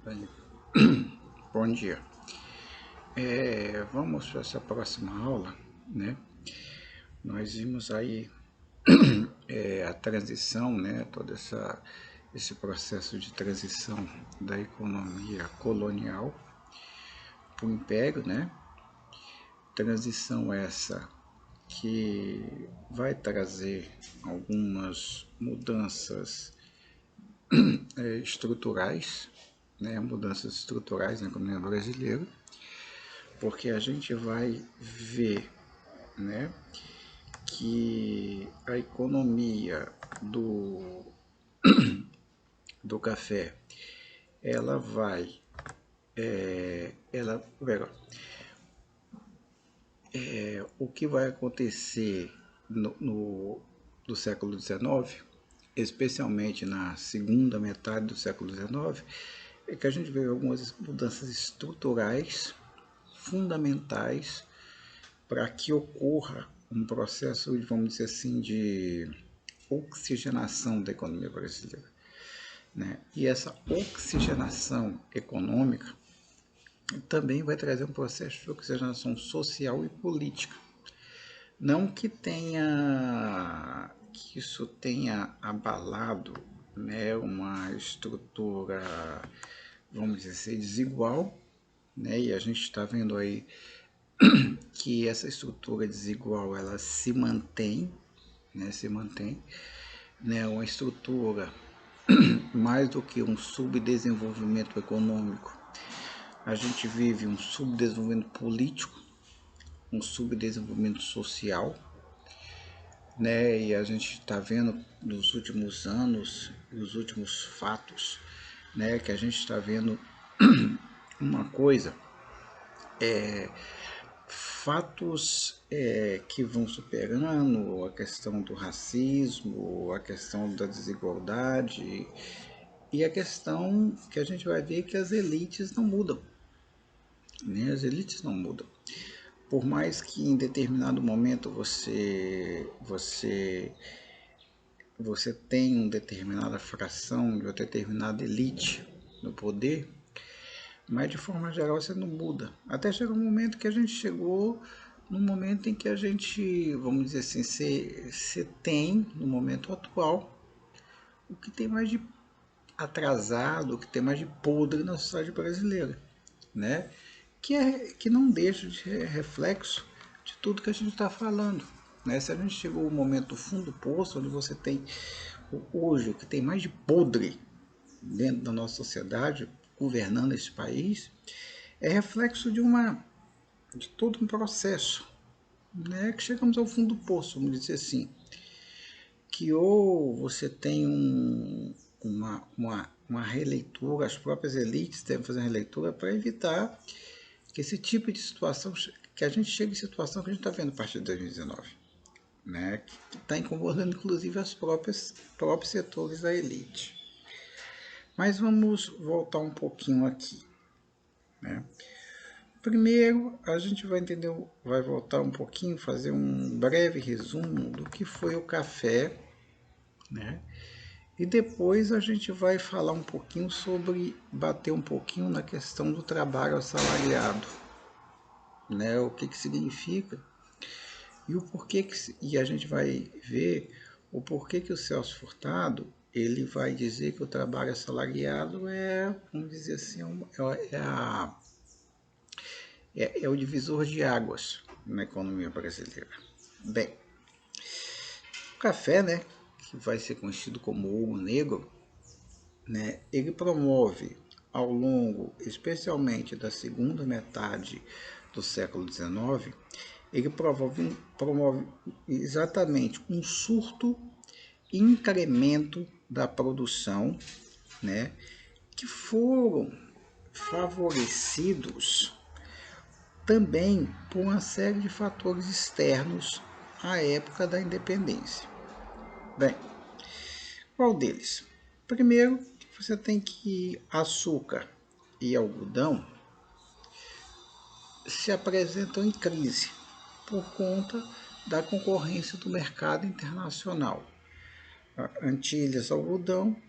Bem, bom dia. Vamos para essa próxima aula, né? Nós vimos aí a transição, né? Esse processo de transição da economia colonial para o império, né? Transição essa que vai trazer algumas mudanças estruturais, né? Mudanças estruturais na economia brasileira, porque a gente vai ver, né, que a economia do café ela vai o que vai acontecer do século XIX, especialmente na segunda metade do século XIX, é que a gente vê algumas mudanças estruturais fundamentais para que ocorra um processo, vamos dizer assim, de oxigenação da economia brasileira, né? E essa oxigenação econômica também vai trazer um processo de oxigenação social e política. Não que isso tenha abalado, né, uma estrutura, vamos dizer assim, desigual, né? E a gente está vendo aí que essa estrutura desigual ela se mantém, né, uma estrutura mais do que um subdesenvolvimento econômico. A gente vive um subdesenvolvimento político, um subdesenvolvimento social, né? E a gente está vendo nos últimos anos, nos últimos fatos, né, que a gente está vendo uma coisa, fatos que vão superando a questão do racismo, a questão da desigualdade e a questão que a gente vai ver que as elites não mudam, né? As elites não mudam. Por mais que em determinado momento você tenha uma determinada fração de uma determinada elite no poder, mas de forma geral você não muda. Até chega um momento que a gente chegou no momento em que a gente, vamos dizer assim, você tem, no momento atual, o que tem mais de atrasado, o que tem mais de podre na sociedade brasileira, né? Que não deixa de ser reflexo de tudo que a gente está falando, né? Se a gente chegou ao momento do fundo do poço, onde você tem hoje o que tem mais de podre dentro da nossa sociedade, governando esse país, é reflexo de todo um processo, né, que chegamos ao fundo do poço, vamos dizer assim, que ou você tem uma releitura, as próprias elites devem fazer uma releitura para evitar que esse tipo de situação, que a gente chegue em situação que a gente está vendo a partir de 2019, né, que está incomodando inclusive os próprios setores da elite. Mas vamos voltar um pouquinho aqui, né? Primeiro, a gente vai entender, vai voltar um pouquinho, fazer um breve resumo do que foi o café, né? E depois a gente vai falar um pouquinho sobre, bater um pouquinho na questão do trabalho assalariado, né? O que significa e o porquê e a gente vai ver o porquê que o Celso Furtado ele vai dizer que o trabalho assalariado vamos dizer assim, é o divisor de águas na economia brasileira. Bem, o café, né, que vai ser conhecido como ouro negro, né, ele promove ao longo, especialmente da segunda metade do século XIX, ele promove exatamente um surto e incremento da produção, né, que foram favorecidos também por uma série de fatores externos à época da independência. Bem, qual deles? Primeiro, você tem que açúcar e algodão se apresentam em crise por conta da concorrência do mercado internacional. Antilhas, algodão,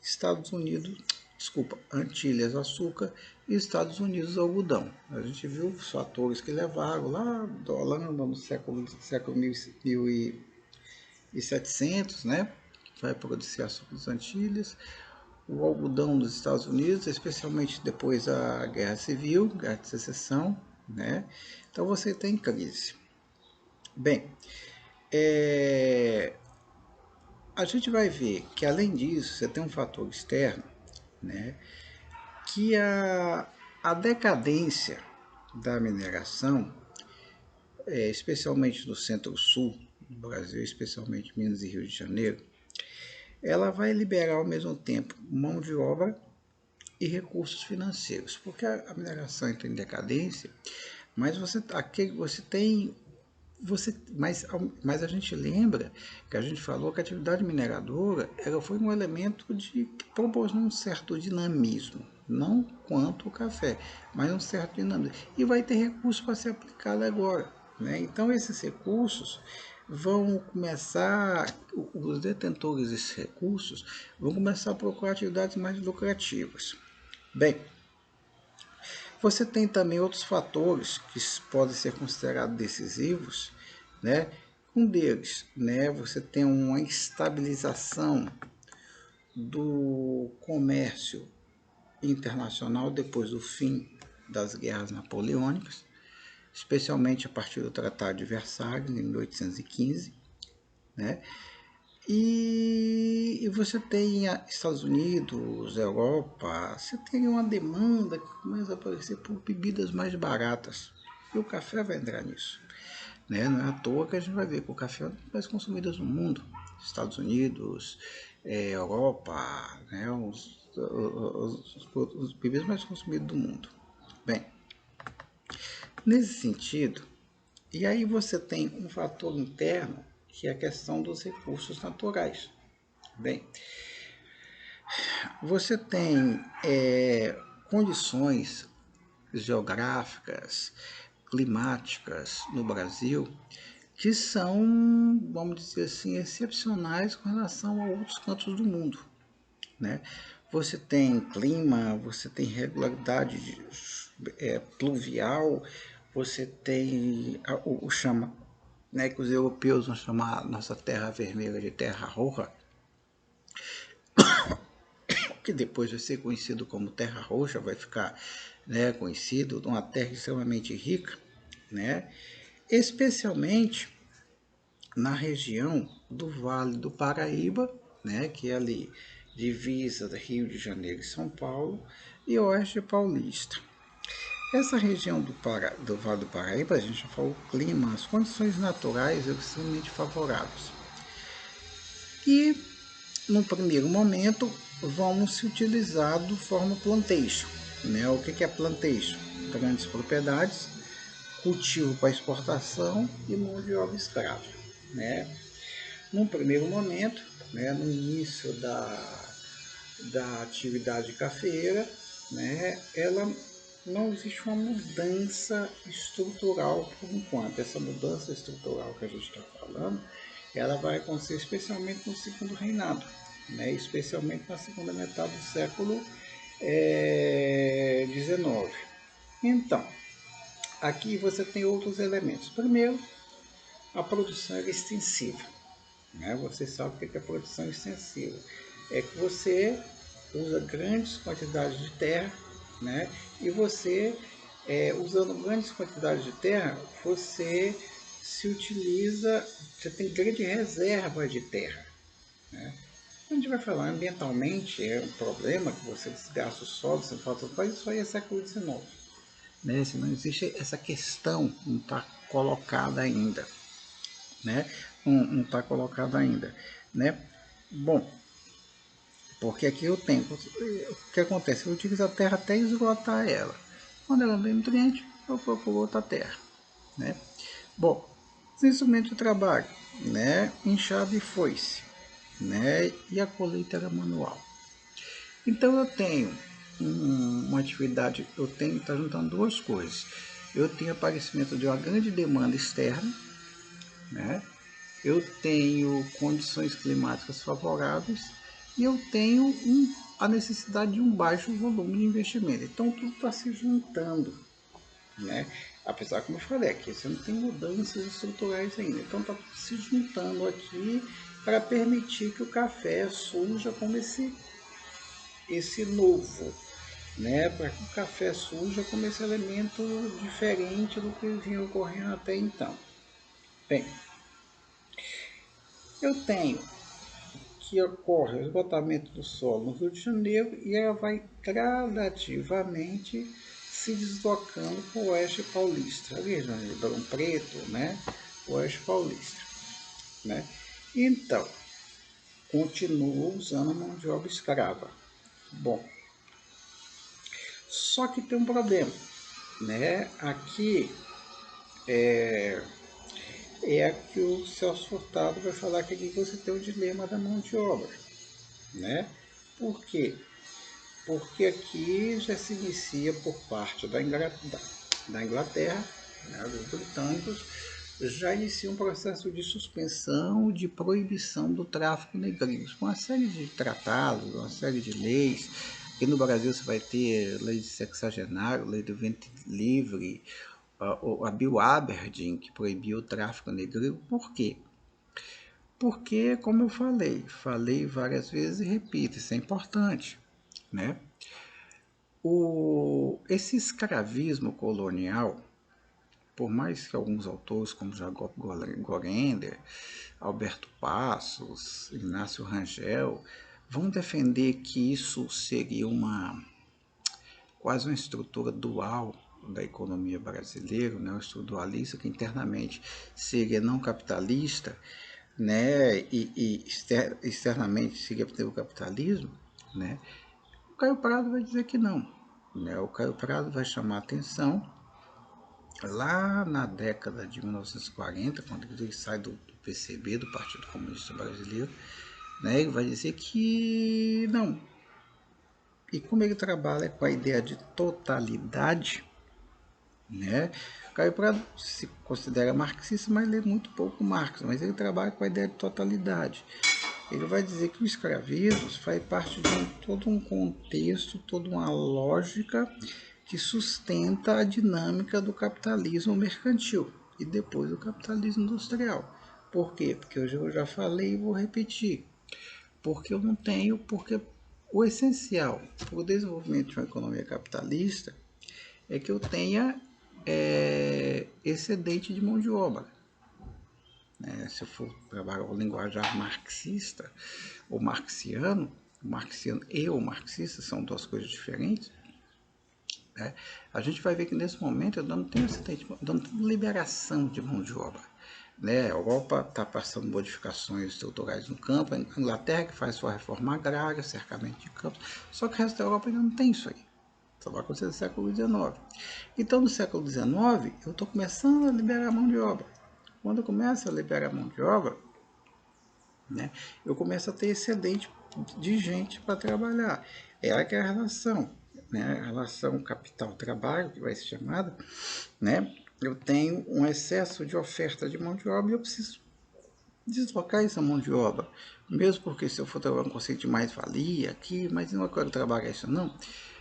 Estados Unidos, desculpa, Antilhas açúcar e Estados Unidos algodão. A gente viu os fatores que levaram lá da Holanda no século 1700, né? Vai produzir açúcar das Antilhas, o algodão dos Estados Unidos, especialmente depois da Guerra Civil, Guerra de Secessão, né? Então você tem crise. Bem, a gente vai ver que além disso, você tem um fator externo, né? Que a decadência da mineração, especialmente no centro-sul do Brasil, especialmente Minas e Rio de Janeiro, ela vai liberar ao mesmo tempo mão de obra e recursos financeiros, porque a mineração entra em decadência, mas mas a gente lembra que a gente falou que a atividade mineradora ela foi um elemento que proporcionou um certo dinamismo, não quanto o café, mas um certo dinamismo. E vai ter recursos para ser aplicado agora, né? Então esses recursos vão começar, os detentores desses recursos vão começar a procurar atividades mais lucrativas. Bem, você tem também outros fatores que podem ser considerados decisivos, né? Um deles, né, você tem uma estabilização do comércio internacional depois do fim das guerras napoleônicas, especialmente a partir do Tratado de Versalhes, em 1815, né? E você tem Estados Unidos, Europa, você tem uma demanda que começa a aparecer por bebidas mais baratas. E o café vai entrar nisso. Né? Não é à toa que a gente vai ver que o café é uma das mais consumidas no mundo. Estados Unidos, Europa, né? Os bebidas mais consumidos do mundo. Bem, nesse sentido, e aí você tem um fator interno que é a questão dos recursos naturais. Bem, você tem condições geográficas, climáticas no Brasil que são, vamos dizer assim, excepcionais com relação a outros cantos do mundo, né? Você tem clima, você tem regularidade pluvial, você tem o chama, né, que os europeus vão chamar nossa terra vermelha de terra roxa, que depois vai ser conhecido como terra roxa, vai ficar, né, conhecido, uma terra extremamente rica, né, especialmente na região do Vale do Paraíba, né, que é ali divisa do Rio de Janeiro e São Paulo, e Oeste Paulista. Essa região do Vale do Paraíba, a gente já falou o clima, as condições naturais extremamente favoráveis. E, no primeiro momento, vamos se utilizar do forma plantation. Né? O que é plantation? Grandes propriedades, cultivo para exportação e mão de obra escrava. Né? Num primeiro momento, né, no início da atividade cafeeira, né, ela não existe uma mudança estrutural por enquanto. Essa mudança estrutural que a gente está falando, ela vai acontecer especialmente no segundo reinado, né, especialmente na segunda metade do século XIX. Então, aqui você tem outros elementos. Primeiro, a produção é extensiva. Né? Você sabe o que é produção extensiva. É que você usa grandes quantidades de terra, né? E você, usando grandes quantidades de terra, você se utiliza, você tem grande reserva de terra. Né? A gente vai falar ambientalmente, é um problema que você desgasta o solo, você faz tudo, mas isso aí é século XIX. Né? Se não existe essa questão, não está colocada ainda. Né? Não está colocado ainda, né? Bom, porque aqui eu tenho, o que acontece? Eu utilizo a terra até esgotar ela. Quando ela não tem nutriente, eu procuro outra terra, né? Bom, os instrumentos de trabalho, né? Enxada e foice, né? E a colheita era manual. Então eu tenho uma atividade, eu tenho está juntando duas coisas. Eu tenho aparecimento de uma grande demanda externa, né? Eu tenho condições climáticas favoráveis e eu tenho a necessidade de um baixo volume de investimento. Então tudo está se juntando, né? Apesar, como eu falei, aqui você não tem mudanças estruturais ainda. Então está se juntando aqui para permitir que o café surja como esse novo, né? Para que o café surja como esse elemento diferente do que vinha ocorrendo até então. Bem, eu tenho que ocorre o esgotamento do solo no Rio de Janeiro e ela vai gradativamente se deslocando para o oeste paulista, ali de Ribeirão Preto, né? Oeste paulista, né? Então, continua usando a mão de obra escrava. Bom, só que tem um problema, né? Aqui é que o Celso Furtado vai falar que aqui você tem o dilema da mão de obra, né? Por quê? Porque aqui já se inicia por parte da Inglaterra, né, dos britânicos, já inicia um processo de suspensão, de proibição do tráfico negreiro, com uma série de tratados, uma série de leis. Aqui no Brasil você vai ter lei de sexagenário, lei do ventre livre, a Bill Aberdeen, que proibiu o tráfico negreiro. Por quê? Porque, como eu falei várias vezes e repito, isso é importante, né? Esse escravismo colonial, por mais que alguns autores como Jacob Gorender, Alberto Passos, Inácio Rangel, vão defender que isso seria quase uma estrutura dual da economia brasileira, né, uma estrutura dualista que internamente seria não capitalista, né, e externamente seria o capitalismo, né, o Caio Prado vai dizer que não. Né? O Caio Prado vai chamar a atenção lá na década de 1940, quando ele sai do PCB, do Partido Comunista Brasileiro, né? Ele vai dizer que não. E como ele trabalha com a ideia de totalidade, né? Caio Prado se considera marxista, mas lê muito pouco Marx, mas ele trabalha com a ideia de totalidade. Ele vai dizer que o escravismo faz parte de todo um contexto, toda uma lógica que sustenta a dinâmica do capitalismo mercantil e depois do capitalismo industrial. Por quê? Porque eu já falei e vou repetir. Porque eu não tenho, porque o essencial para o desenvolvimento de uma economia capitalista é que eu tenha excedente de mão de obra. Se eu for trabalhar o linguajar marxista ou marxiano, o marxiano e o marxista são duas coisas diferentes, né? A gente vai ver que nesse momento eu não tenho liberação de mão de obra. Né? A Europa está passando modificações estruturais no campo, a Inglaterra que faz sua reforma agrária, cercamento de campos, só que o resto da Europa ainda não tem isso aí. Só vai acontecer no século XIX. Então, no século XIX, eu estou começando a liberar a mão de obra. Quando eu começo a liberar a mão de obra, né, eu começo a ter excedente de gente para trabalhar. Ela que é a relação, né, a relação capital-trabalho, que vai ser chamada, né, eu tenho um excesso de oferta de mão de obra e eu preciso deslocar essa mão de obra. Mesmo porque se eu for trabalhar um conceito de mais-valia aqui, mas não quero trabalhar isso não,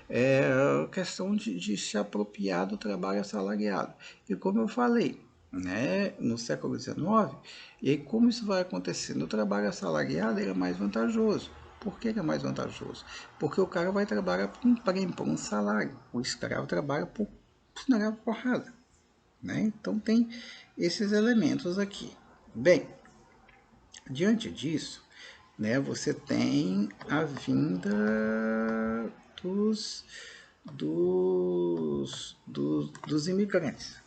é questão de se apropriar do trabalho assalariado. E como eu falei, né, no século XIX, e aí como isso vai acontecer? No trabalho assalariado ele é mais vantajoso. Por que ele é mais vantajoso? Porque o cara vai trabalhar por um prêmio, por um salário. O escravo trabalha por porrada. Né? Então tem esses elementos aqui. Bem, diante disso, né, você tem a vinda dos imigrantes,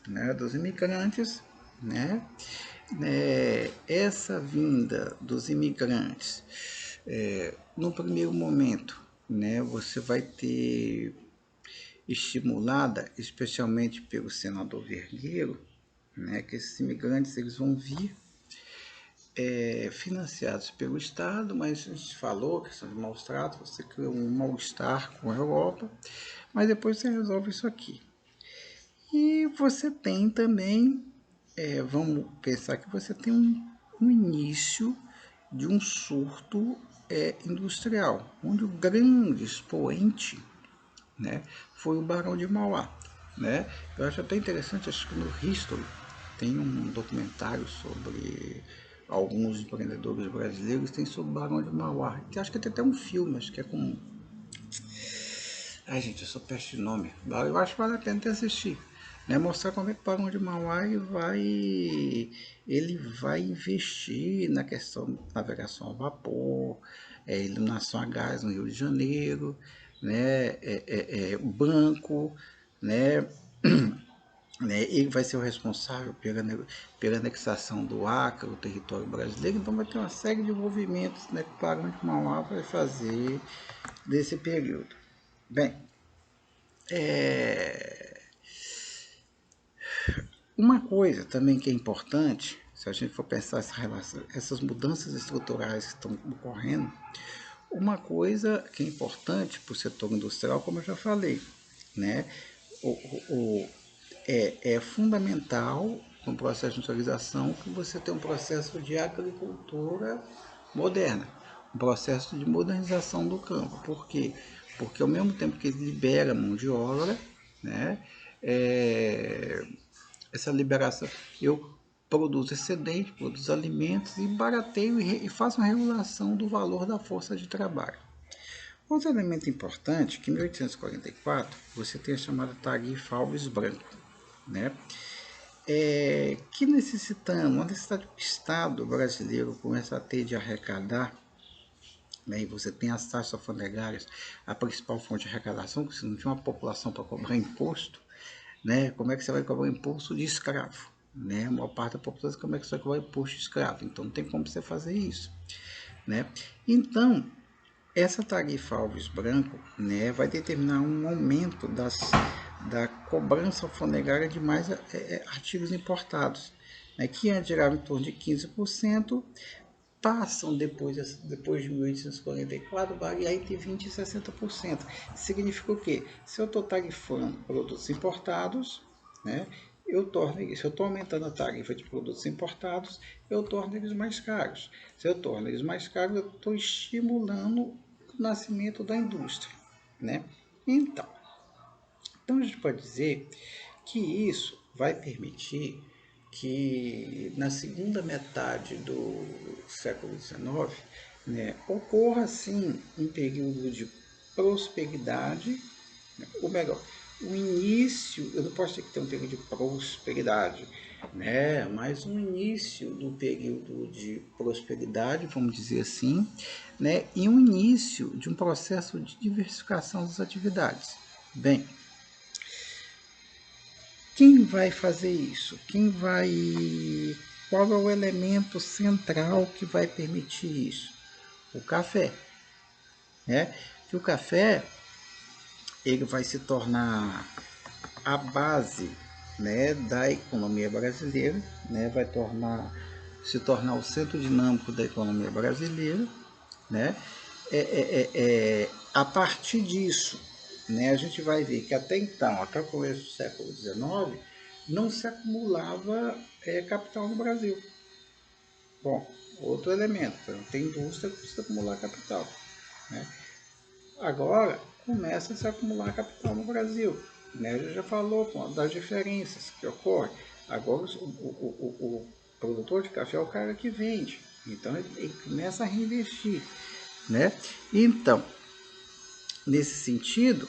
né, né, essa vinda dos imigrantes, no primeiro momento, né, você vai ter estimulada, especialmente pelo senador Vergueiro, né, que esses imigrantes eles vão vir financiados pelo Estado, mas a gente falou questão de maus tratos, você cria um mal-estar com a Europa, mas depois você resolve isso aqui. E você tem também, vamos pensar que você tem um início de um surto industrial, onde o grande expoente, né, foi o Barão de Mauá. Né? Eu acho até interessante, acho que no History tem um documentário sobre alguns empreendedores brasileiros, tem sobre o Barão de Mauá, que acho que tem até um filme, acho que é com... Ai, gente, eu sou peste de nome. Eu acho que vale a pena ter assistir. Né? Mostrar como é que o Barão de Mauá ele vai investir na questão de navegação a vapor, iluminação a gás no Rio de Janeiro, né? Banco, né? Né? Ele vai ser o responsável pela anexação do Acre, o território brasileiro, então vai ter uma série de movimentos, né, que o Barão de Mauá vai fazer desse período. Bem, uma coisa também que é importante, se a gente for pensar essas mudanças estruturais que estão ocorrendo, uma coisa que é importante para o setor industrial, como eu já falei, né? O, é fundamental no processo de industrialização que você tenha um processo de agricultura moderna, um processo de modernização do campo. Por quê? Porque ao mesmo tempo que ele libera mão de obra, né, essa liberação, eu produzo excedente, produzo alimentos e barateio e faço uma regulação do valor da força de trabalho. Outro elemento importante, que em 1844 você tem a chamada tarifa Alves Branco, né? Que necessitamos, uma necessidade que o Estado brasileiro começa a ter de arrecadar, né? E você tem as taxas alfandegárias, a principal fonte de arrecadação, porque você não tinha uma população para cobrar imposto, né? Como é que você vai cobrar imposto de escravo? Né? A maior parte da população, como é que você vai cobrar imposto de escravo? Então não tem como você fazer isso. Né? Então, essa tarifa Alves Branco, né, vai determinar um aumento da cobrança alfandegária de mais artigos importados, né, que antes girava em torno de 15%, passam depois de 1844, variar entre 20% e 60%. Significa o quê? Se eu estou tarifando produtos importados, né, se eu estou aumentando a tarifa de produtos importados, eu torno eles mais caros. Se eu torno eles mais caros, eu estou estimulando o nascimento da indústria. Né? Então a gente pode dizer que isso vai permitir que na segunda metade do século XIX, né, ocorra sim um período de prosperidade, né, ou melhor, o início, eu não posso dizer que tem um período de prosperidade, né, mas um início do período de prosperidade, vamos dizer assim, né, e um início de um processo de diversificação das atividades. Bem, quem vai fazer isso? Qual é o elemento central que vai permitir isso? O café, né? Que o café ele vai se tornar a base, né, da economia brasileira, né? Vai se tornar o centro dinâmico da economia brasileira, né? A partir disso, né, a gente vai ver que até então, até o começo do século XIX, não se acumulava capital no Brasil. Bom, outro elemento, não tem indústria que precisa acumular capital. Né? Agora começa a se acumular capital no Brasil. Né? A gente já falou das diferenças que ocorrem. Agora o produtor de café é o cara que vende. Então ele começa a reinvestir. Né? Então, nesse sentido,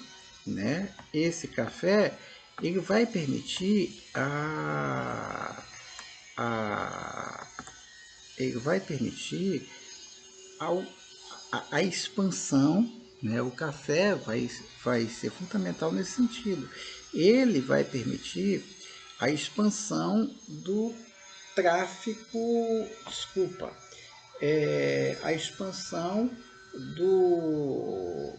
né, esse café ele vai permitir a ele vai permitir a expansão, né? O café vai ser fundamental nesse sentido. Ele vai permitir a expansão do tráfico, desculpa, a expansão do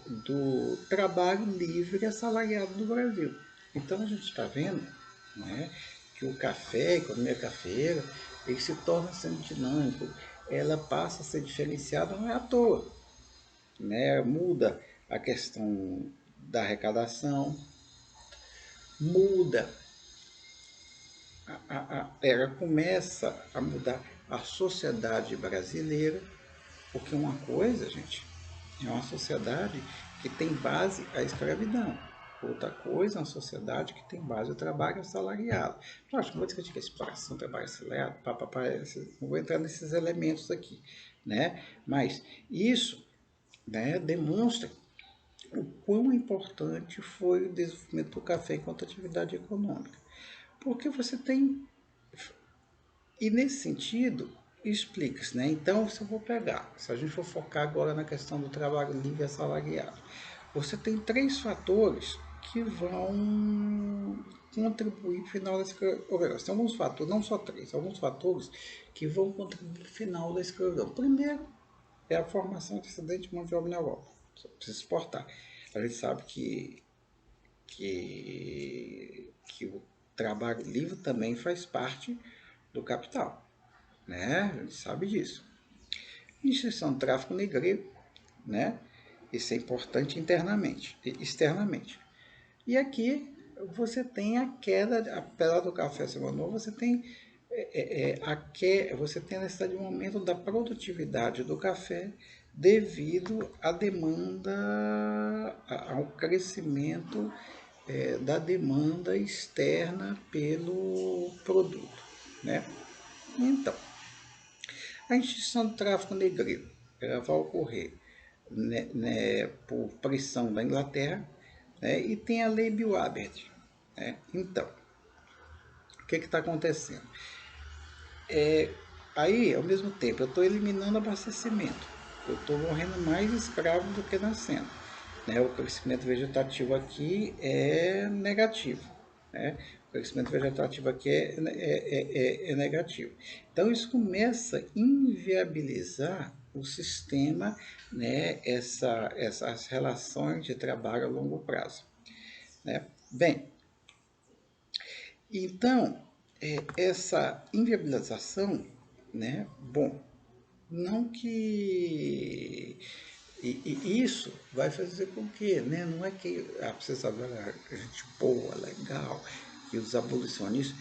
trabalho livre assalariado no Brasil. Então a gente está vendo, né, que o café, a economia cafeira, ele se torna sendo dinâmico, ela passa a ser diferenciada, não é à toa. Né? Muda a questão da arrecadação, muda, ela começa a mudar a sociedade brasileira, Porque uma coisa, gente, é uma sociedade que tem base a escravidão. Outra coisa é uma sociedade que tem base o trabalho assalariado. Lógico, não vou discutir que a exploração, trabalho assalariado, não vou entrar nesses elementos aqui, né? Mas isso, né, demonstra o quão importante foi o desenvolvimento do café enquanto atividade econômica. Porque você tem... E nesse sentido, explica-se, né? Então, se eu vou pegar, se a gente for focar agora na questão do trabalho livre assalariado, você tem três fatores que vão contribuir para o final da escravidão. Tem alguns fatores, não só três, alguns fatores que vão contribuir para o final da escravidão. Primeiro é a formação de excedente de mão de obra na Europa. Você precisa exportar. A gente sabe que o trabalho livre também faz parte do capital, né? A gente sabe disso. Instituição do tráfico negreiro, né? Isso é importante internamente e externamente. E aqui você tem a queda, apesar do café ser novo, você tem você tem a necessidade de um aumento da produtividade do café devido à demanda, ao crescimento da demanda externa pelo produto, né? Então, a extinção do tráfico negreiro ela vai ocorrer, né, por pressão da Inglaterra, né, e tem a lei Bill-Abert. Né? Então, o que está acontecendo? Aí, ao mesmo tempo, eu estou eliminando abastecimento. Eu estou morrendo mais escravo do que nascendo. Né? O crescimento vegetativo aqui é negativo. Né? O crescimento vegetativo aqui é negativo. Então, isso começa a inviabilizar o sistema, né? Essas relações de trabalho a longo prazo. Né? Bem, então, essa inviabilização, né? Bom, não que... E isso vai fazer com que, né? Não é que precisa agora gente boa, legal, que os abolicionistas...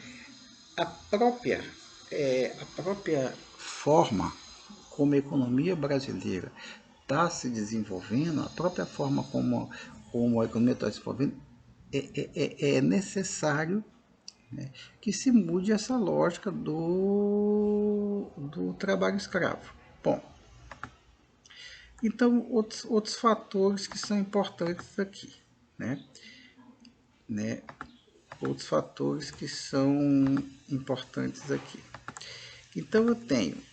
A própria forma como a economia brasileira está se desenvolvendo, a própria forma como a economia está se desenvolvendo, é necessário, né, que se mude essa lógica do trabalho escravo. Bom, então outros fatores que são importantes aqui, né? Outros fatores que são importantes aqui. Então eu tenho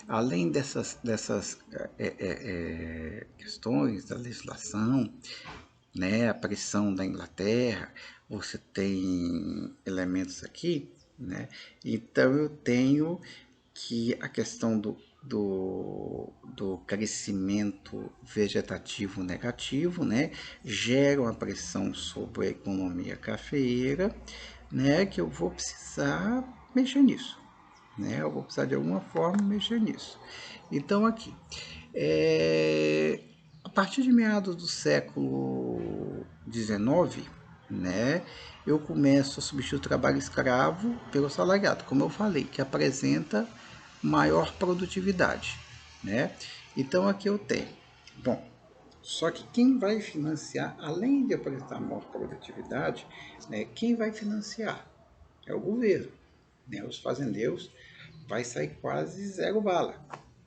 além dessas questões da legislação, né, a pressão da Inglaterra, você tem elementos aqui, né? Então eu tenho que a questão do crescimento vegetativo negativo, né, gera uma pressão sobre a economia cafeeira, né, que eu vou precisar mexer nisso. Né? Eu vou precisar de alguma forma mexer nisso. Então aqui, a partir de meados do século XIX, né, eu começo a substituir o trabalho escravo pelo salariado, como eu falei, que apresenta maior produtividade, né? Então aqui eu tenho, bom, só que quem vai financiar, além de apresentar maior produtividade, né, quem vai financiar é o governo, né? Os fazendeiros vai sair quase zero bala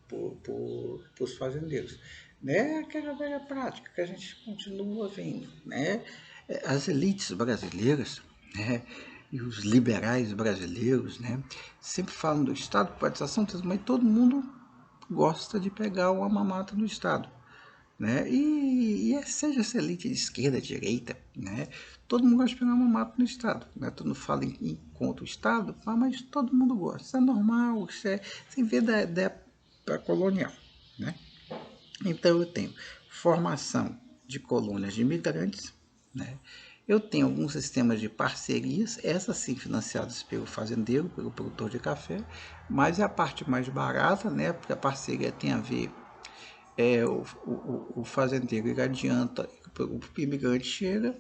para os fazendeiros. Né? Aquela velha prática que a gente continua vendo. Né? As elites brasileiras, né, e os liberais brasileiros, né, sempre falam do Estado, privatização, mas todo mundo gosta de pegar uma mamata do Estado. Né? Seja essa elite de esquerda, direita, né? Todo mundo gosta de pegar uma mata no Estado. Né? Todo mundo fala em contra o Estado, mas todo mundo gosta. Isso é normal, sem ver da época colonial. Né? Então eu tenho formação de colônias de imigrantes, né? Eu tenho alguns sistemas de parcerias, essas sim financiadas pelo fazendeiro, pelo produtor de café, mas é a parte mais barata, né? Porque a parceria tem a ver o fazendeiro ele adianta, o imigrante chega,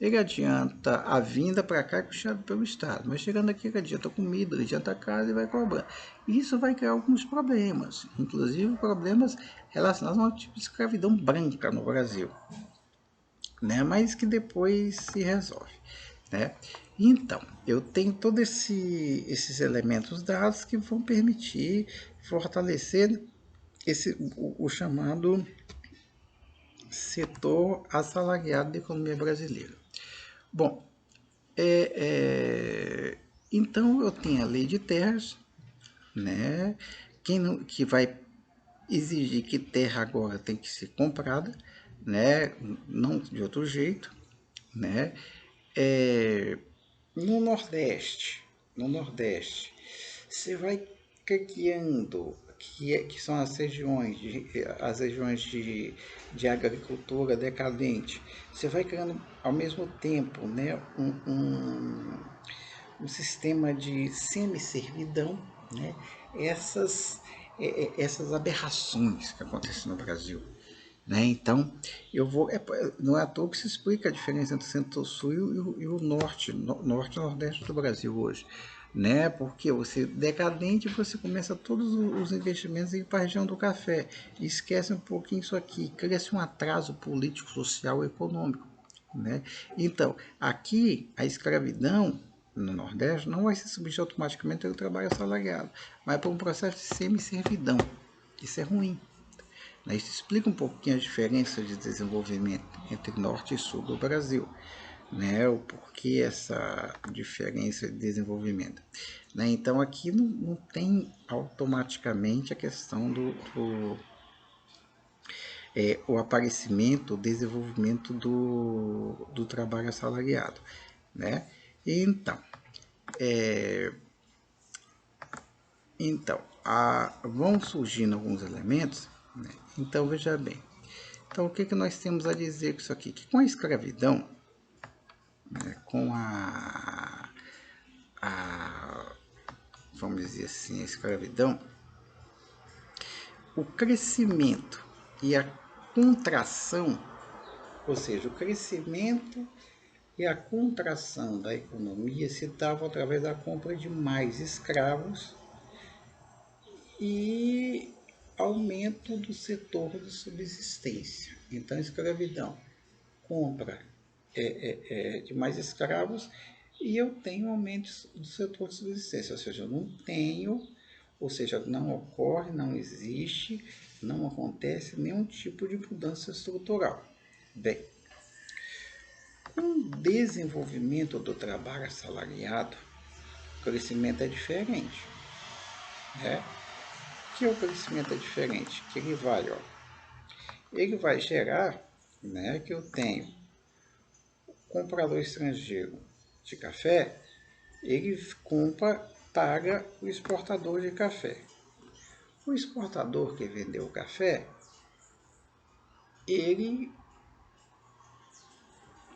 ele adianta a vinda para cá puxado pelo Estado, mas chegando aqui ele adianta comida, ele adianta a casa e vai cobrando. Isso vai criar alguns problemas, inclusive problemas relacionados a um tipo de escravidão branca no Brasil, né? Mas que depois se resolve, né? Então, eu tenho todos esses elementos dados que vão permitir fortalecer o chamado setor assalariado da economia brasileira. Bom, então eu tenho a lei de terras, né? Que vai exigir que terra agora tem que ser comprada, né? Não de outro jeito, né? É, no Nordeste, você vai criando que são as regiões de agricultura decadente. Você vai criando ao mesmo tempo, né, um sistema de semi-servidão, né? Essas, essas aberrações que acontecem no Brasil. Né? Então, não é à toa que se explica a diferença entre o centro-sul e o norte, norte e nordeste do Brasil hoje. Né? Porque você decadente, você começa todos os investimentos para a região do café, e esquece um pouquinho isso aqui, cria-se um atraso político, social e econômico. Né? Então, aqui a escravidão no Nordeste não vai ser substituída automaticamente pelo trabalho assalariado, mas por um processo de semi-servidão. Isso é ruim. Isso explica um pouquinho a diferença de desenvolvimento entre norte e sul do Brasil, né? O porquê essa diferença de desenvolvimento. Né? Então aqui não tem automaticamente a questão o aparecimento, o desenvolvimento do trabalho assalariado. Né? Então, vão surgindo alguns elementos, né? Então veja bem. Então o que nós temos a dizer com isso aqui? Que com a escravidão, né, com vamos dizer assim, a escravidão, o crescimento e a contração, ou seja, o crescimento e a contração da economia se davam através da compra de mais escravos e aumento do setor de subsistência. Então, a escravidão, compra de mais escravos e eu tenho aumento do setor de subsistência, ou seja, eu não tenho, ou seja, não ocorre, não existe, não acontece nenhum tipo de mudança estrutural. Bem, com o desenvolvimento do trabalho assalariado, o crescimento é diferente. Né? Que o crescimento é diferente? Que ele vai gerar, né, que eu tenho comprador estrangeiro de café, ele compra, paga o exportador de café. O exportador que vendeu o café, ele,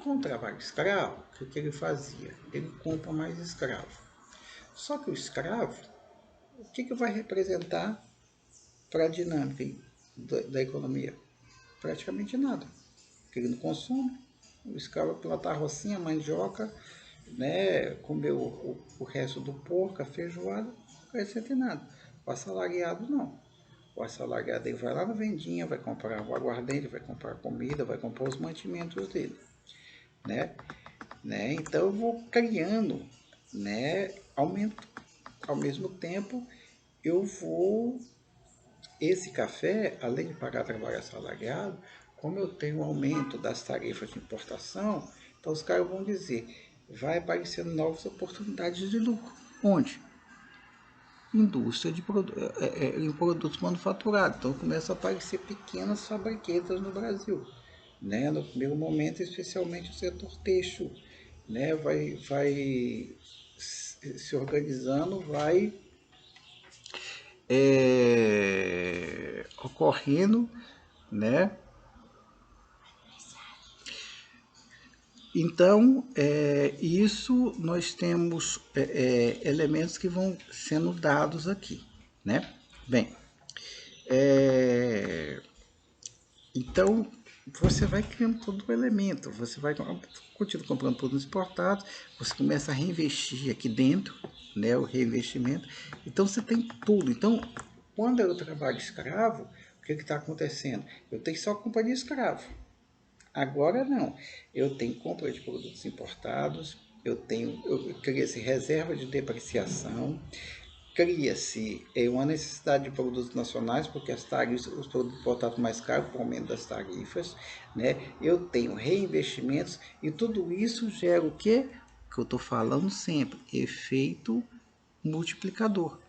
com trabalho escravo, o que ele fazia? Ele compra mais escravo. Só que o escravo, o que vai representar para a dinâmica da economia? Praticamente nada. Porque ele não consome. O escravo plantar rocinha, mandioca, né, comer o resto do porco, a feijoada, não acrescenta em nada. O assalariado não. O assalariado ele vai lá na vendinha, vai comprar o aguardente, vai comprar comida, vai comprar os mantimentos dele. Né? Então eu vou criando, né, aumento. Ao mesmo tempo, eu vou... Esse café, além de pagar trabalho assalariado, como eu tenho um aumento das tarifas de importação, então os caras vão dizer, vai aparecendo novas oportunidades de lucro. Onde? Indústria em produtos manufaturados. Então começam a aparecer pequenas fabriquetas no Brasil. Né? No primeiro momento, especialmente o setor têxtil. Né? Vai se organizando, vai ocorrendo, né? Então, isso nós temos elementos que vão sendo dados aqui, né? Bem, Então, você vai criando todo o elemento, você vai continuando comprando produtos importados, você começa a reinvestir aqui dentro, né, o reinvestimento. Então, você tem tudo. Então, quando eu trabalho escravo, o que está acontecendo? Eu tenho só compra de escravo. Agora não. Eu tenho compra de produtos importados, eu cria-se reserva de depreciação, cria-se uma necessidade de produtos nacionais, porque as tarifas, os produtos importados mais caros, com o aumento das tarifas, né? Eu tenho reinvestimentos e tudo isso gera o quê? Que eu estou falando sempre, efeito multiplicador,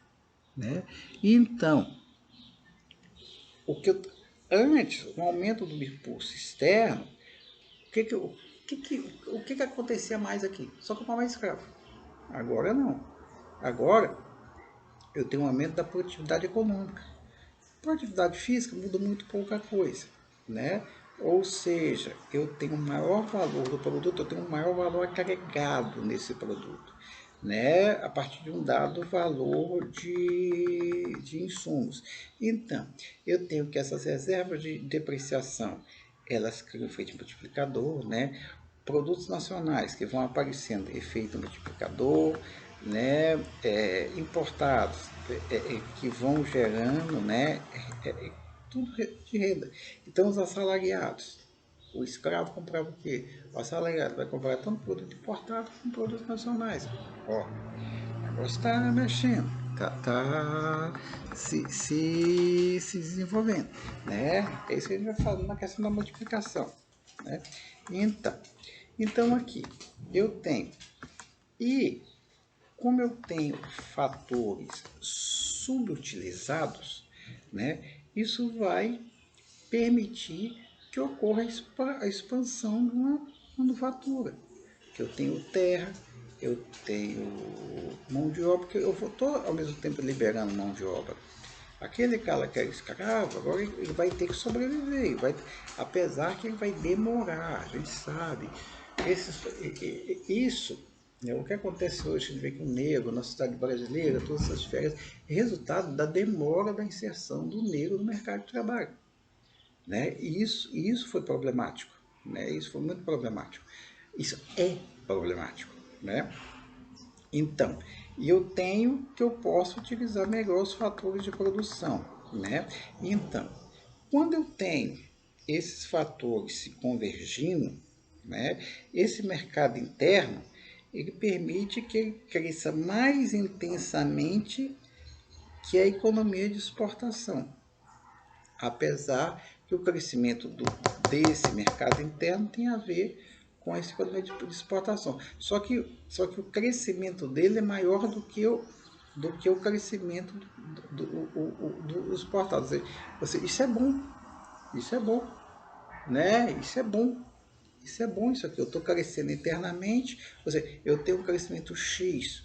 né? Então, o que eu, antes, o aumento do impulso externo, o que acontecia mais aqui? Só comprar mais escravo. Agora não. Agora eu tenho um aumento da produtividade econômica. Produtividade física muda muito pouca coisa, né? Ou seja, eu tenho um maior valor do produto, eu tenho um maior valor agregado nesse produto, né? A partir de um dado valor de insumos. Então, eu tenho que essas reservas de depreciação, elas criam efeito multiplicador, né? Produtos nacionais que vão aparecendo efeito multiplicador, né, importados, que vão gerando, né, tudo de renda. Então, os assalariados, o escravo comprava o quê? O assalariado vai comprar tanto produto importado como produtos nacionais. Ó, o negócio está mexendo, tá se desenvolvendo, né? É isso que a gente vai falando na questão da multiplicação, né? Então aqui eu tenho, e como eu tenho fatores subutilizados, né, isso vai permitir que ocorra a expansão de uma manufatura. Que eu tenho terra, eu tenho mão de obra, que eu estou ao mesmo tempo liberando mão de obra. Aquele cara que é escravo, agora ele vai ter que sobreviver, apesar que ele vai demorar, a gente sabe. Isso, né, o que acontece hoje, a gente vê que o negro na cidade brasileira, todas essas férias, é resultado da demora da inserção do negro no mercado de trabalho. Né? E isso foi problemático, né? Isso foi muito problemático. Isso é problemático, né? Então, eu tenho que eu posso utilizar melhor os fatores de produção, né? Então, quando eu tenho esses fatores se convergindo, né? Esse mercado interno, ele permite que ele cresça mais intensamente que a economia de exportação, apesar que o crescimento desse mercado interno tem a ver com esse economia de exportação. Só que o crescimento dele é maior do que o crescimento dos exportados. Isso é bom, né? Isso é bom. Isso é bom, isso aqui. Eu estou crescendo internamente, ou seja, eu tenho um crescimento X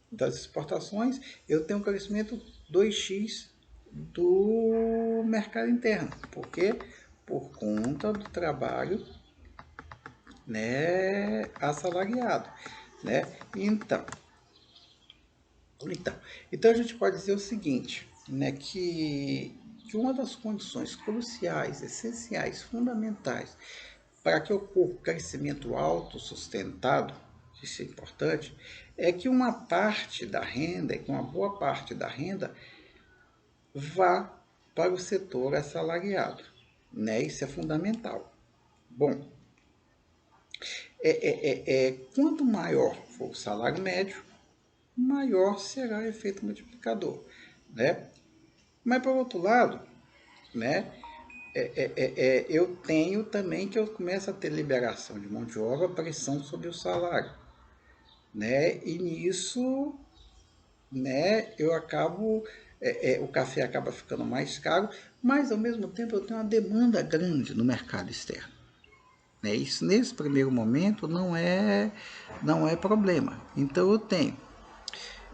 das exportações, eu tenho um crescimento 2x do mercado interno. Por quê? Por conta do trabalho, né, assalariado, né? Então a gente pode dizer o seguinte, né, que uma das condições cruciais, essenciais, fundamentais para que ocorra crescimento autossustentado, isso é importante, é que uma parte da renda, que uma boa parte da renda vá para o setor assalariado, né? Isso é fundamental. Bom, quanto maior for o salário médio, maior será o efeito multiplicador, né? Mas, por outro lado, né, eu tenho também que eu começo a ter liberação de mão de obra, pressão sobre o salário, né? E nisso, né, eu acabo, o café acaba ficando mais caro, mas ao mesmo tempo eu tenho uma demanda grande no mercado externo. Né? Isso nesse primeiro momento não é problema. Então eu tenho.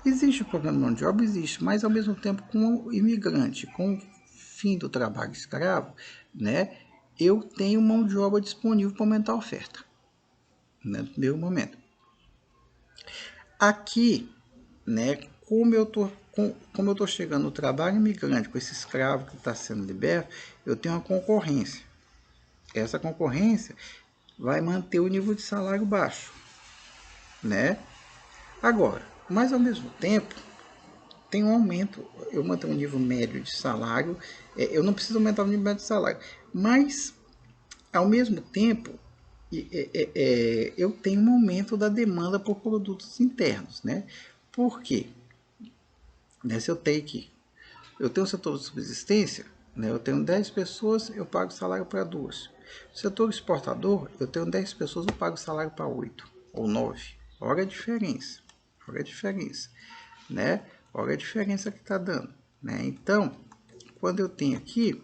Existe o problema de mão de obra? Existe, mas ao mesmo tempo com o imigrante, com o fim do trabalho escravo, né, eu tenho mão de obra disponível para aumentar a oferta, né, no primeiro momento. Aqui, né, como eu tô chegando no trabalho imigrante com esse escravo que está sendo liberto, eu tenho uma concorrência, essa concorrência vai manter o nível de salário baixo, né? Agora, mas ao mesmo tempo, tem um aumento, eu mantenho um nível médio de salário, eu não preciso aumentar o nível médio de salário, mas ao mesmo tempo, eu tenho um aumento da demanda por produtos internos, né? Por quê? Né, se eu tenho um setor de subsistência, né, eu tenho 10 pessoas, eu pago salário para 2. Setor exportador, eu tenho 10 pessoas, eu pago salário para 8 ou 9. Olha a diferença. Olha a diferença. Né? Olha a diferença que está dando. Né? Então, quando eu tenho aqui,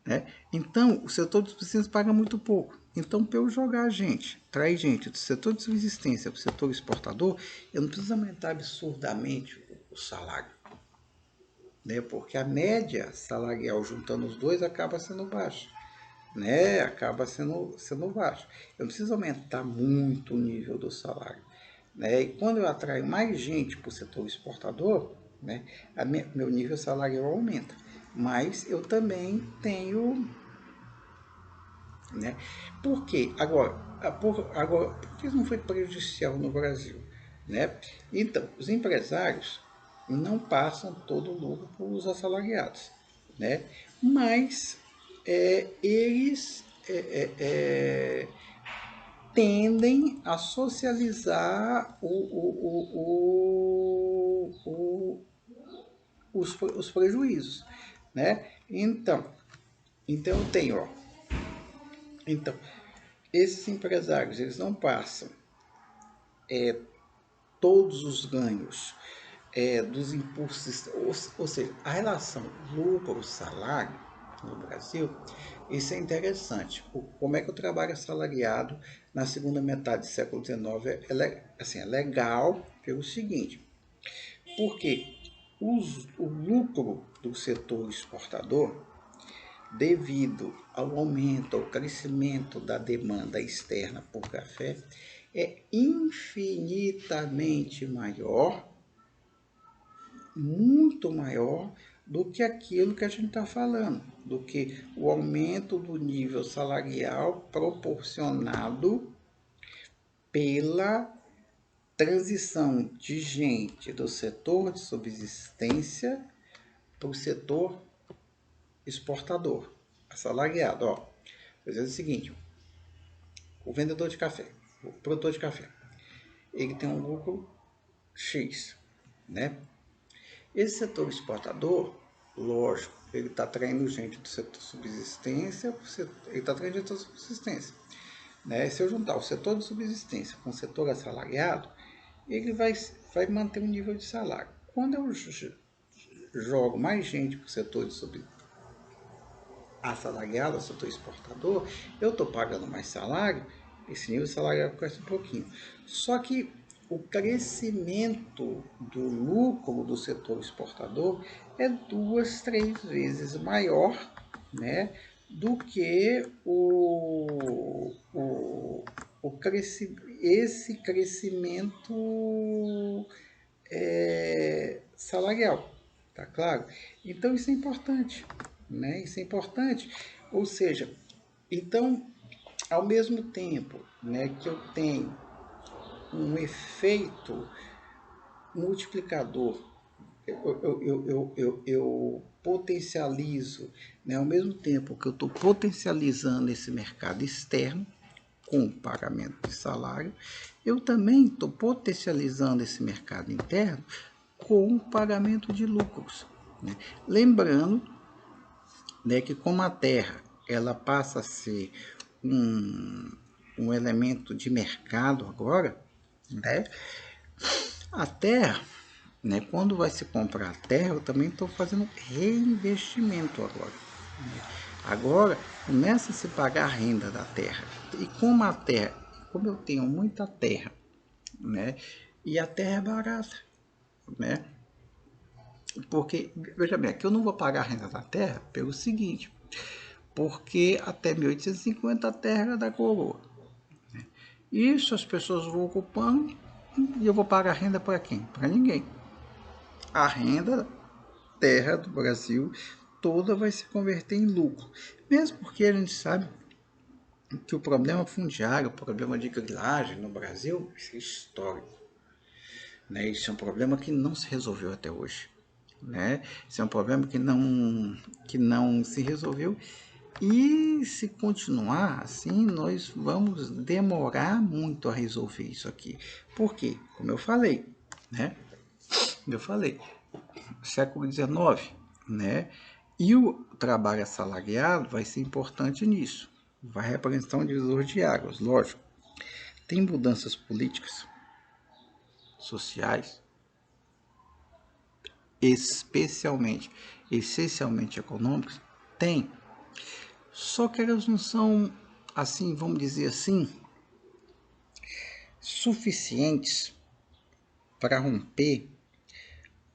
né? Então, o setor de subsistência paga muito pouco. Então, para eu jogar trair gente do setor de subsistência para o setor exportador, eu não preciso aumentar absurdamente o salário. Né? Porque a média salarial juntando os dois acaba sendo baixa. Né? Acaba sendo baixo. Eu não preciso aumentar muito o nível do salário. Né? E quando eu atraio mais gente para o setor exportador, né, meu nível salarial aumenta. Mas eu também tenho... Né? Por quê? Agora, por que isso não foi prejudicial no Brasil? Né? Então, os empresários não passam todo o lucro para os assalariados. Né? Mas eles tendem a socializar os prejuízos. Né? Então eu tenho, ó, então, esses empresários, eles não passam todos os ganhos dos impulsos, ou seja, a relação lucro-salário no Brasil, isso é interessante. Como é que o trabalho assalariado na segunda metade do século XIX é legal pelo seguinte, porque o lucro do setor exportador, devido ao aumento, ao crescimento da demanda externa por café, é infinitamente maior, muito maior do que aquilo que a gente está falando, do que o aumento do nível salarial proporcionado pela transição de gente do setor de subsistência para o setor exportador, assalariado. Ó, vou dizer o seguinte, o vendedor de café, o produtor de café, ele tem um lucro X, né? Esse setor exportador, lógico, ele está atraindo gente do setor subsistência, ele está atraindo gente do setor subsistência. Né? Se eu juntar o setor de subsistência com o setor assalariado, ele vai manter um nível de salário. Quando eu jogo mais gente para o setor de assalariado, o setor exportador, eu estou pagando mais salário, esse nível salarial cresce um pouquinho. Só que o crescimento do lucro do setor exportador é 2, 3 vezes maior, né, do que esse crescimento salarial, tá claro? Então isso é importante, né? Isso é importante. Ou seja, então, ao mesmo tempo, né, que eu tenho um efeito multiplicador, eu potencializo, né, ao mesmo tempo que eu estou potencializando esse mercado externo com pagamento de salário, eu também estou potencializando esse mercado interno com o pagamento de lucros. Né? Lembrando, né, que como a terra ela passa a ser um elemento de mercado agora, né? A terra, né, quando vai se comprar a terra, eu também estou fazendo reinvestimento agora. Né? Agora começa a se pagar a renda da terra. E como eu tenho muita terra, né, e a terra é barata, né? Porque, veja bem, aqui eu não vou pagar a renda da terra pelo seguinte, porque até 1850 a terra era da coroa. Isso as pessoas vão ocupando e eu vou pagar renda para quem? Para ninguém. A renda terra do Brasil toda vai se converter em lucro. Mesmo porque a gente sabe que o problema fundiário, o problema de grilagem no Brasil, isso é histórico. Né? Isso é um problema que não se resolveu até hoje. Né? Isso é um problema que não se resolveu. E se continuar assim, nós vamos demorar muito a resolver isso aqui. Por quê? Como eu falei, né? Século XIX, né? E o trabalho assalariado vai ser importante nisso. Vai representar um divisor de águas, lógico. Tem mudanças políticas, sociais, essencialmente econômicas? Tem. Só que elas não são, assim, vamos dizer assim, suficientes para romper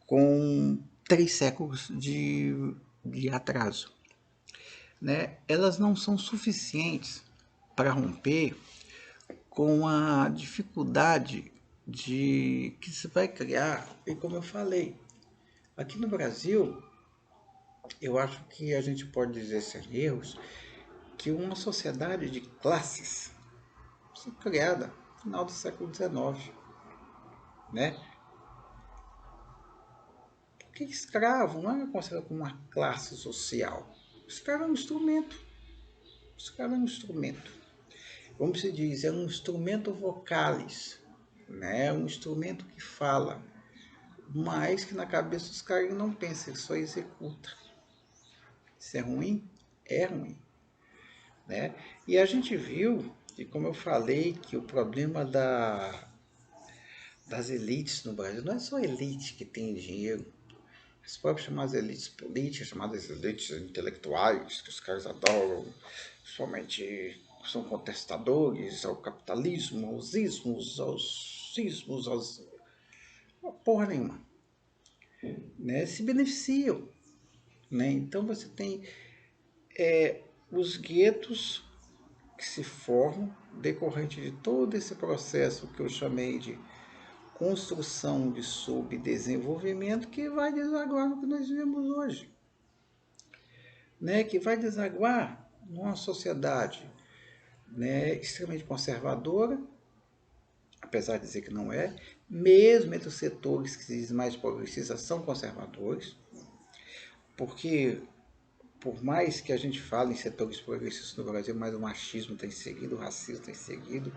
com 3 séculos de atraso. Né? Elas não são suficientes para romper com a dificuldade que se vai criar. E como eu falei, aqui no Brasil, eu acho que a gente pode dizer sem erros que uma sociedade de classes foi criada no final do século XIX, né? Porque escravo não é considerado como uma classe social. Escravo é um instrumento. Escravo é um instrumento. Como se diz, é um instrumento vocalis, né? Um instrumento que fala, mas que na cabeça dos caras não pensa, ele só executa. Isso é ruim? É ruim. Né? E a gente viu, e como eu falei, que o problema das elites no Brasil não é só elite que tem dinheiro, as próprias chamadas elites políticas, chamadas elites intelectuais, que os caras adoram, somente são contestadores ao capitalismo, aos ismos, aos cismos, aos... porra nenhuma. Né? Se beneficiam. Né? Então você tem os guetos que se formam decorrente de todo esse processo que eu chamei de construção de subdesenvolvimento, que vai desaguar no que nós vivemos hoje. Né? Que vai desaguar numa sociedade, né, extremamente conservadora, apesar de dizer que não é, mesmo entre os setores que se dizem mais progressistas são conservadores, porque por mais que a gente fale em setores progressistas no Brasil, mas o machismo está inserido, o racismo está inserido,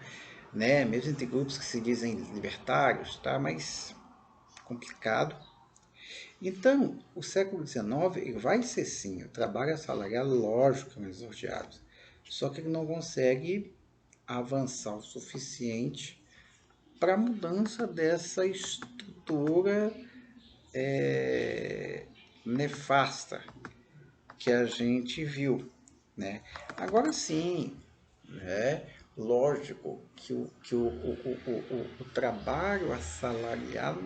né? Mesmo entre grupos que se dizem libertários, tá? Mas complicado. Então, o século XIX vai ser sim, o trabalho assalariado, lógico, é um divisor de águas, só que ele não consegue avançar o suficiente para a mudança dessa estrutura nefasta que a gente viu. Né? Agora sim, né? Lógico que o trabalho assalariado,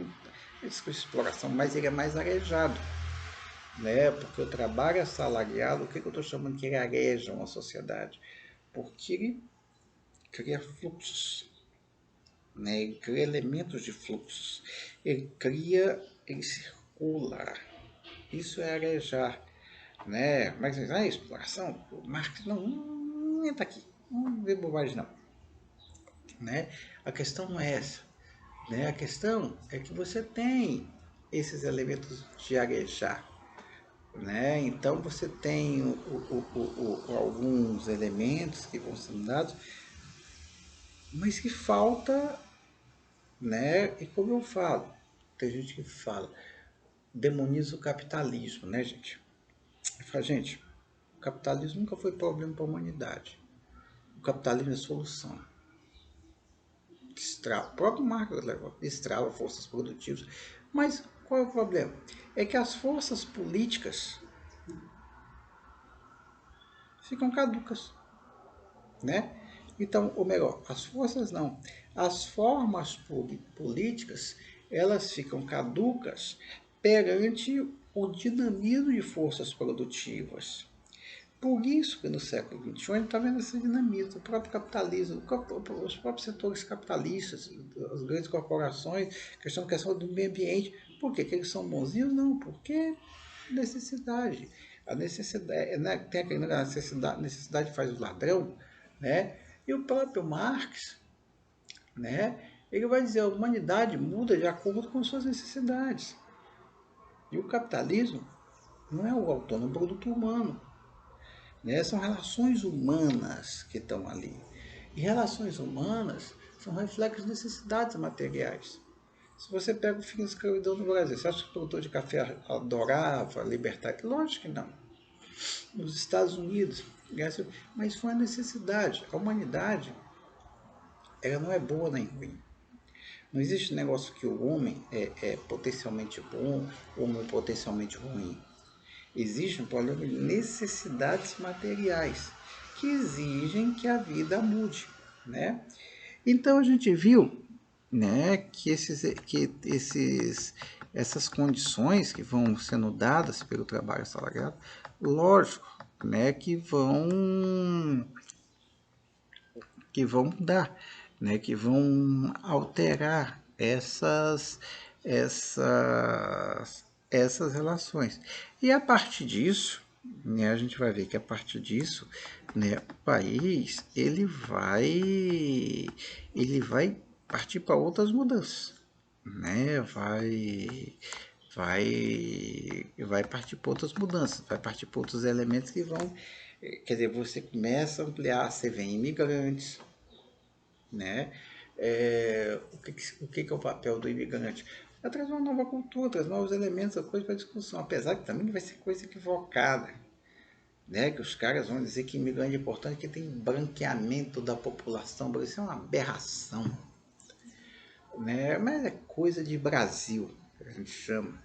isso é exploração, mas ele é mais arejado. Né? Porque o trabalho assalariado, o que eu estou chamando que ele areja uma sociedade? Porque ele cria fluxos, né? Ele cria elementos de fluxos, ele circula. Isso é arejar. Né? Mas exploração, marketing, não entra aqui, não vê bobagem não. Né? A questão não é essa. Né? A questão é que você tem esses elementos de arejar. Né? Então você tem alguns elementos que vão sendo dados, mas que falta, né? E como eu falo, tem gente que fala, demoniza o capitalismo, né, gente? Eu falo, gente, o capitalismo nunca foi problema para a humanidade. O capitalismo é solução. Destrava, o próprio Marx destrava forças produtivas. Mas qual é o problema? É que as forças políticas ficam caducas. Né? Então, ou melhor, as forças não. As formas políticas, elas ficam caducas perante o dinamismo de forças produtivas. Por isso que no século XXI a gente está vendo esse dinamismo, o próprio capitalismo, os próprios setores capitalistas, as grandes corporações, questão do meio ambiente. Por quê? Que eles são bonzinhos? Não, porque necessidade. A necessidade, né, tem aquele negócio, necessidade faz o ladrão, né? E o próprio Marx, né, ele vai dizer a humanidade muda de acordo com suas necessidades. E o capitalismo não é o autônomo produto humano, né? São relações humanas que estão ali. E relações humanas são reflexos de necessidades materiais. Se você pega o fim da escravidão no Brasil, você acha que o produtor de café adorava libertar? Lógico que não. Nos Estados Unidos, mas foi a necessidade. A humanidade, ela não é boa nem ruim. Não existe negócio que o homem é potencialmente bom ou homem potencialmente ruim. Existe um problema de necessidades materiais que exigem que a vida mude, né? Então a gente viu, né, que essas condições que vão sendo dadas pelo trabalho assalariado, lógico, né, que vão mudar, né, que vão alterar essas relações. E a partir disso, né, a gente vai ver que a partir disso, né, o país ele vai partir para outras mudanças, né? Vai partir para outras mudanças, vai partir para outros elementos que vão, quer dizer, você começa a ampliar, você vê imigrantes, né? O que é o papel do imigrante? Vai trazer uma nova cultura, trazer novos elementos, coisa para discussão, apesar que também vai ser coisa equivocada, né? Que os caras vão dizer que imigrante é importante, que tem branqueamento da população, isso é uma aberração, né? Mas é coisa de Brasil, que a gente chama,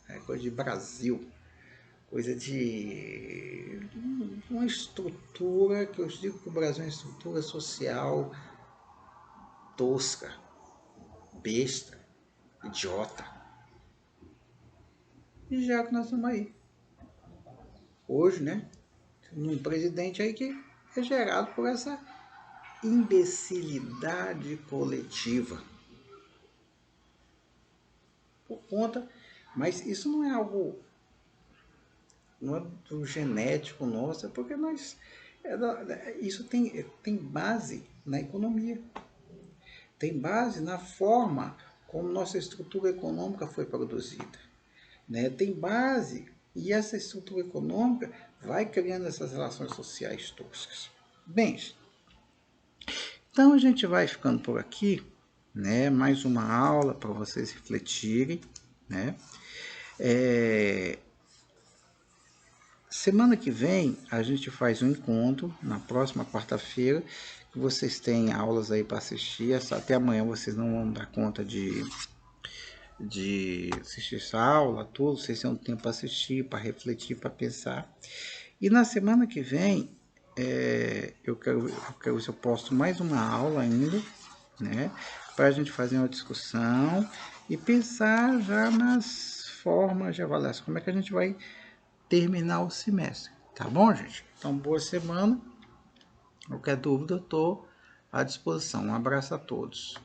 é coisa de Brasil, coisa de uma estrutura, que eu digo que o Brasil é uma estrutura social tosca, besta, idiota. E já que nós estamos aí, hoje, né, num presidente aí que é gerado por essa imbecilidade coletiva. Por conta, mas isso não é algo, não é do genético nosso, é porque isso tem base na economia, tem base na forma como nossa estrutura econômica foi produzida, né? Tem base, e essa estrutura econômica vai criando essas relações sociais toscas. Bem, então a gente vai ficando por aqui, né? Mais uma aula para vocês refletirem, né? Semana que vem a gente faz um encontro, na próxima quarta-feira, que vocês têm aulas aí para assistir. Até amanhã vocês não vão dar conta de assistir essa aula, tudo. Vocês têm um tempo para assistir, para refletir, para pensar. E na semana que vem, eu quero ver se eu posto mais uma aula ainda, né? Para a gente fazer uma discussão e pensar já nas formas de avaliação, como é que a gente vai terminar o semestre. Tá bom, gente? Então, boa semana. Qualquer dúvida, eu estou à disposição. Um abraço a todos.